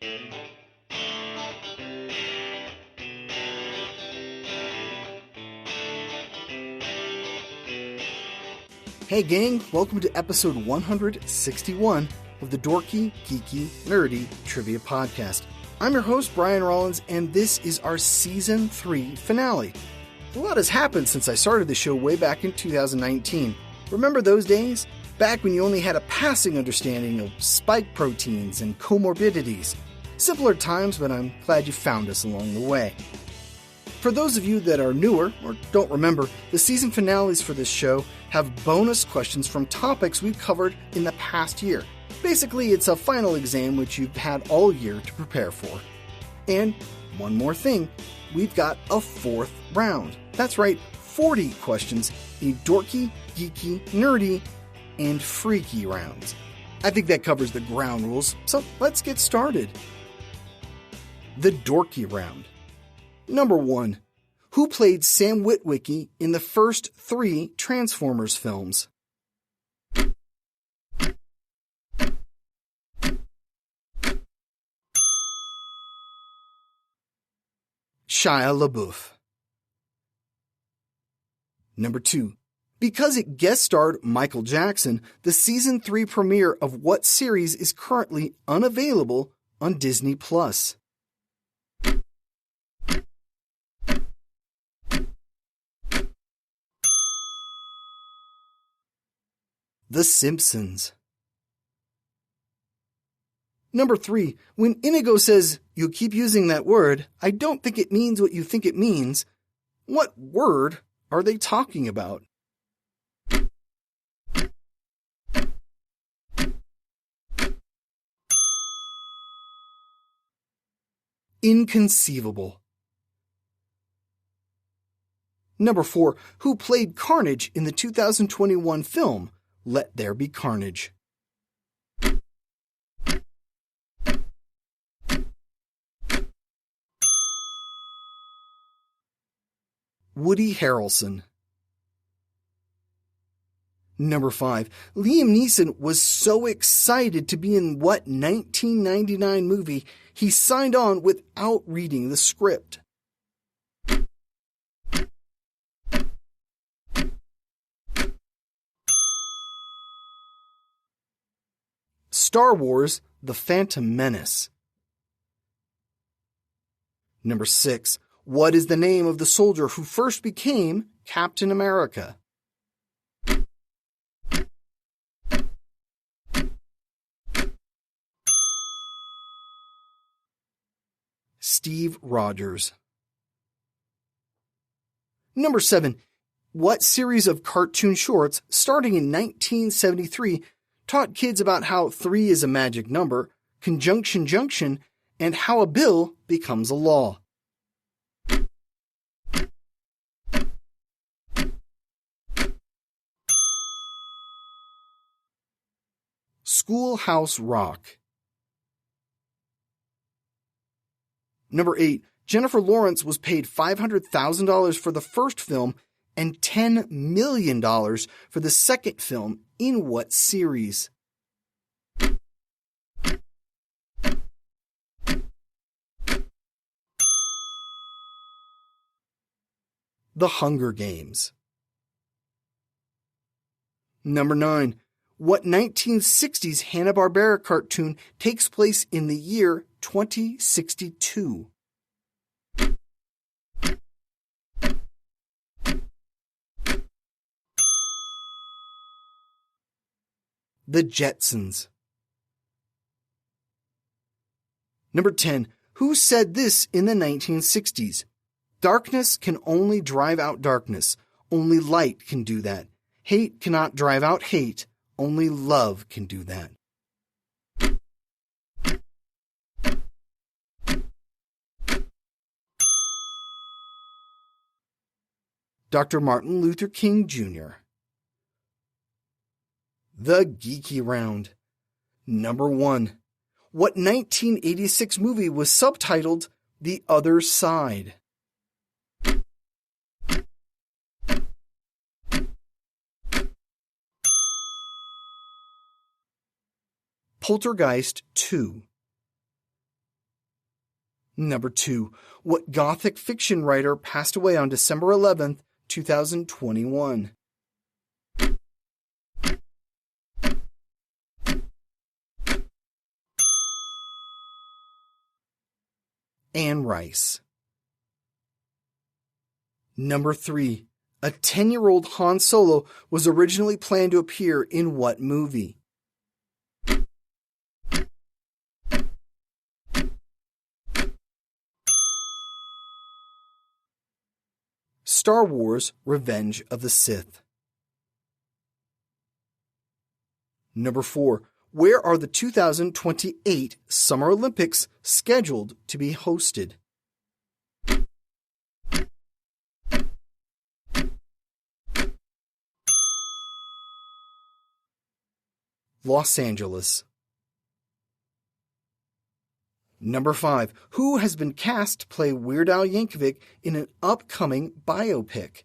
Hey gang, welcome to episode 161 of the Dorky, Geeky, Nerdy Trivia Podcast. I'm your host, Brian Rollins, and this is our Season 3 finale. A lot has happened since I started the show way back in 2019. Remember those days? Back when you only had a passing understanding of spike proteins and comorbidities. Simpler times, but I'm glad you found us along the way. For those of you that are newer or don't remember, the season finales for this show have bonus questions from topics we've covered in the past year. Basically, it's a final exam which you've had all year to prepare for. And one more thing, we've got a fourth round. That's right, 40 questions in dorky, geeky, nerdy, and freaky rounds. I think that covers the ground rules, so let's get started. The dorky round. Number 1. Who played Sam Witwicky in the first 3 Transformers films? Shia LaBeouf. Number 2. Because it guest starred Michael Jackson, the season 3 premiere of what series is currently unavailable on Disney+. The Simpsons. Number 3. When Inigo says, "You keep using that word, I don't think it means what you think it means," what word are they talking about? Inconceivable. Number 4. Who played Carnage in the 2021 film Let There Be Carnage? Woody Harrelson. Number 5. Liam Neeson was so excited to be in what 1999 movie he signed on without reading the script? Star Wars: The Phantom Menace. Number 6. What is the name of the soldier who first became Captain America? Steve Rogers. Number 7. What series of cartoon shorts, starting in 1973, taught kids about how 3 is a magic number, conjunction junction, and how a bill becomes a law? Schoolhouse Rock. Number 8. Jennifer Lawrence was paid $500,000 for the first film and $10 million for the second film in what series? The Hunger Games. Number 9. What 1960s Hanna-Barbera cartoon takes place in the year 2062? The Jetsons. Number 10. Who said this in the 1960s? Darkness can only drive out darkness. Only light can do that. Hate cannot drive out hate. Only love can do that. Dr. Martin Luther King Jr. The Geeky Round. Number 1. What 1986 movie was subtitled The Other Side? Poltergeist 2. Number 2. What Gothic fiction writer passed away on December 11th, 2021? Anne Rice. Number 3. A 10-year-old Han Solo was originally planned to appear in what movie? Star Wars: Revenge of the Sith. Number 4. Where are the 2028 Summer Olympics scheduled to be hosted? Los Angeles. Number 5. Who has been cast to play Weird Al Yankovic in an upcoming biopic?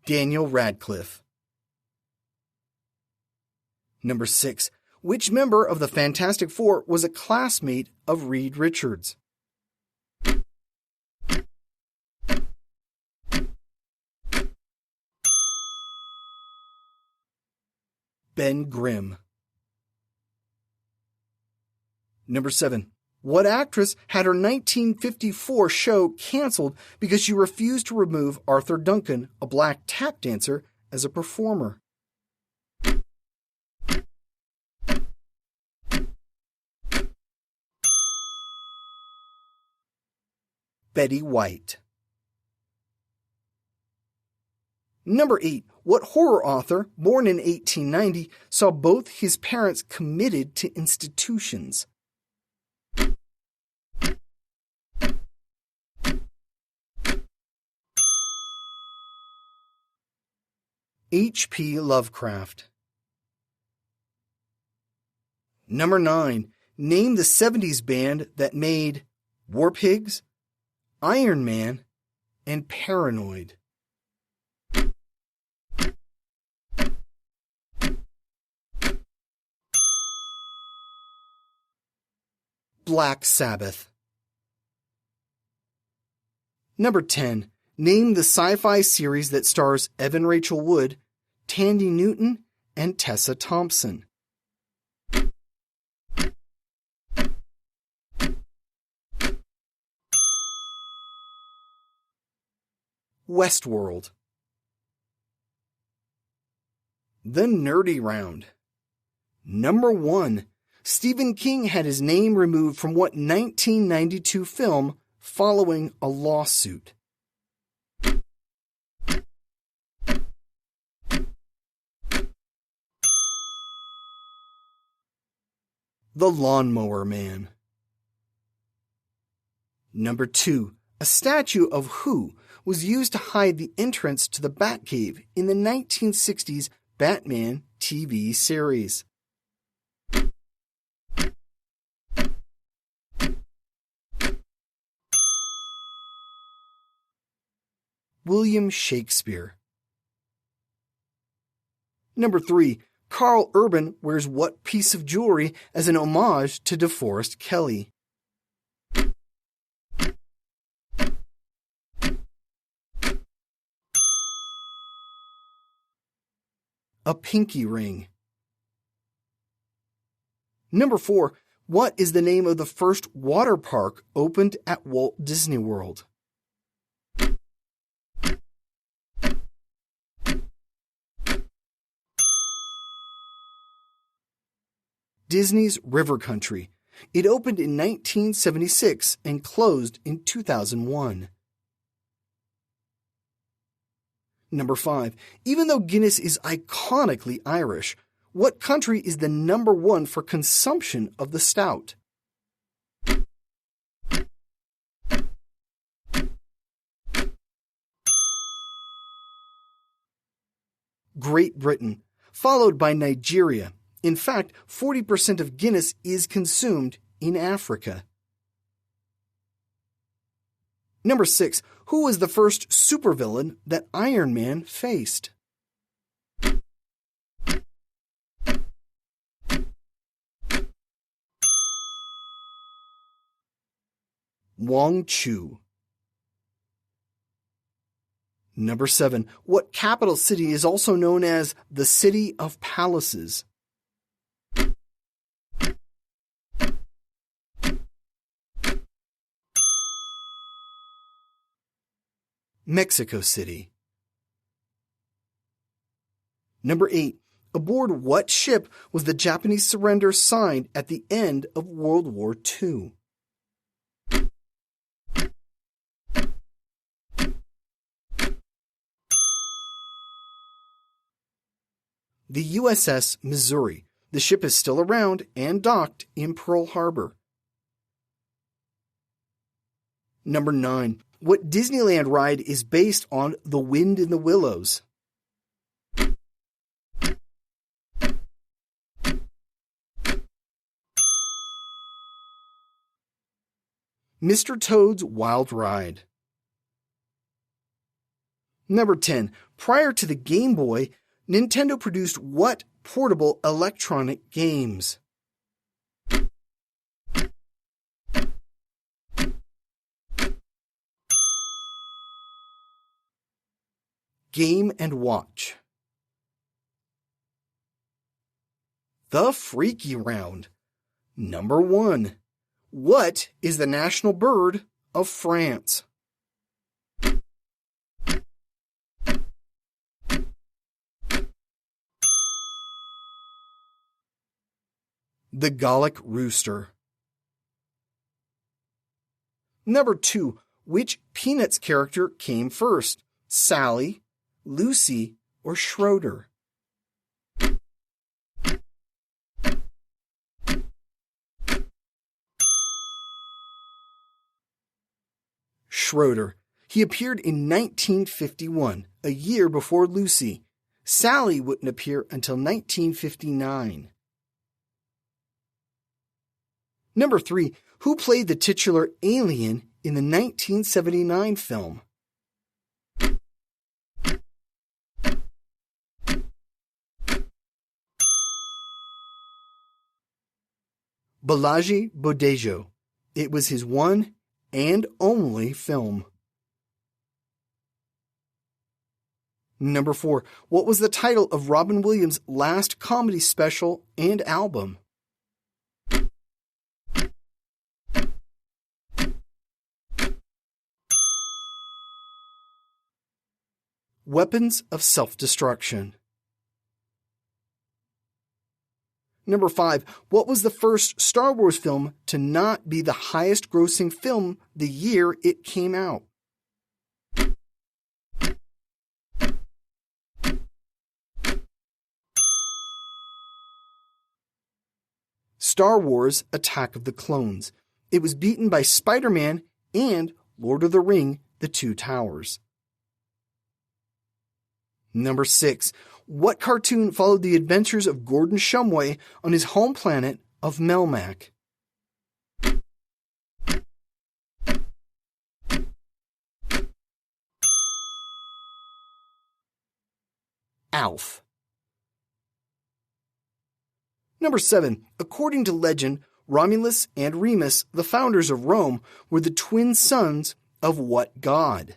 Daniel Radcliffe. Number 6. Which member of the Fantastic Four was a classmate of Reed Richards? Ben Grimm. Number 7. What actress had her 1954 show canceled because she refused to remove Arthur Duncan, a black tap dancer, as a performer? Betty White. Number 8. What horror author, born in 1890, saw both his parents committed to institutions? H.P. Lovecraft. Number 9. Name the 70s band that made War Pigs, Iron Man, and Paranoid. Black Sabbath. Number 10. Name the sci-fi series that stars Evan Rachel Wood, Tandy Newton, and Tessa Thompson. Westworld. The Nerdy Round. Number 1. Stephen King had his name removed from what 1992 film following a lawsuit? The Lawnmower Man. Number 2. A statue of who was used to hide the entrance to the Batcave in the 1960s Batman TV series? William Shakespeare. Number 3. Carl Urban wears what piece of jewelry as an homage to DeForest Kelley? A pinky ring. Number 4. What is the name of the first water park opened at Walt Disney World? Disney's River Country. It opened in 1976 and closed in 2001. Number 5. Even though Guinness is iconically Irish, what country is the number 1 for consumption of the stout? Great Britain, followed by Nigeria. In fact, 40% of Guinness is consumed in Africa. Number 6. Who was the first supervillain that Iron Man faced? Wangchu. Number 7. What capital city is also known as the City of Palaces? Mexico City. Number 8. Aboard what ship was the Japanese surrender signed at the end of World War II? The USS Missouri. The ship is still around and docked in Pearl Harbor. Number 9. What Disneyland ride is based on The Wind in the Willows? Mr. Toad's Wild Ride. Number 10. Prior to the Game Boy, Nintendo produced what portable electronic games? Game & Watch. The Freaky Round. Number 1. What is the national bird of France? The Gallic Rooster. Number 2. Which Peanuts character came first? Sally, Lucy, or Schroeder? Schroeder. He appeared in 1951, a year before Lucy. Sally wouldn't appear until 1959. Number 3. Who played the titular alien in the 1979 film? Balaji Bodejo. It was his one and only film. Number 4. What was the title of Robin Williams' last comedy special and album? Weapons of Self-Destruction. Number 5. What was the first Star Wars film to not be the highest-grossing film the year it came out? Star Wars: Attack of the Clones. It was beaten by Spider-Man and Lord of the Ring: The Two Towers. Number 6. What cartoon followed the adventures of Gordon Shumway on his home planet of Melmac? Alf. Number 7. According to legend, Romulus and Remus, the founders of Rome, were the twin sons of what god?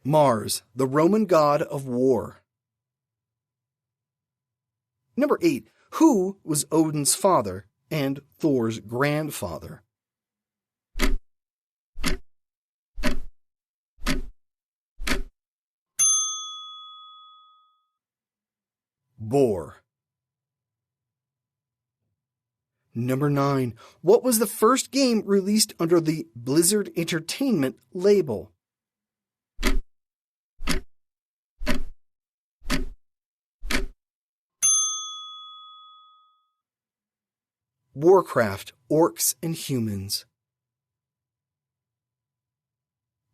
Mars, the Roman god of war. Number 8. Who was Odin's father and Thor's grandfather? Bor. Number 9. What was the first game released under the Blizzard Entertainment label? Warcraft: Orcs and Humans.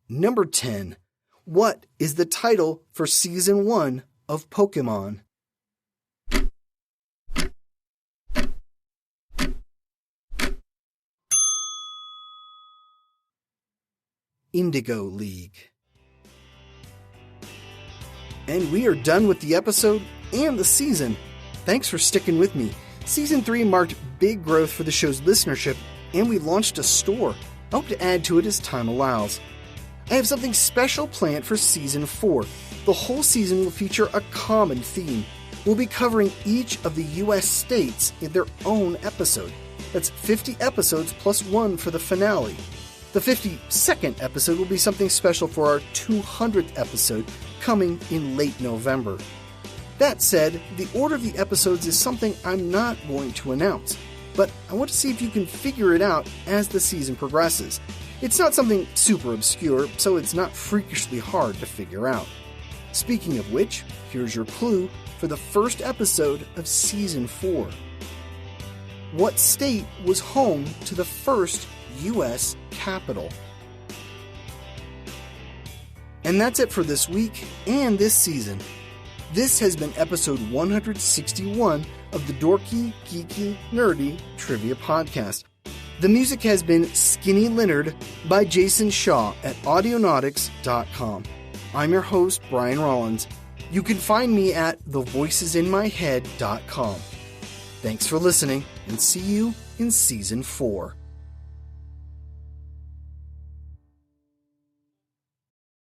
Number 10. What is the title for Season 1 of Pokemon? Indigo League. And we are done with the episode and the season. Thanks for sticking with me. Season 3 marked big growth for the show's listenership, and we launched a store. I hope to add to it as time allows. I have something special planned for Season 4. The whole season will feature a common theme. We'll be covering each of the U.S. states in their own episode. That's 50 episodes plus one for the finale. The 52nd episode will be something special for our 200th episode, coming in late November. That said, the order of the episodes is something I'm not going to announce, but I want to see if you can figure it out as the season progresses. It's not something super obscure, so it's not freakishly hard to figure out. Speaking of which, here's your clue for the first episode of Season 4. What state was home to the first U.S. Capitol? And that's it for this week and this season. This has been episode 161 of the Dorky, Geeky, Nerdy Trivia Podcast. The music has been Skinny Leonard by Jason Shaw at Audionautics.com. I'm your host, Brian Rollins. You can find me at thevoicesinmyhead.com. Thanks for listening, and see you in Season 4.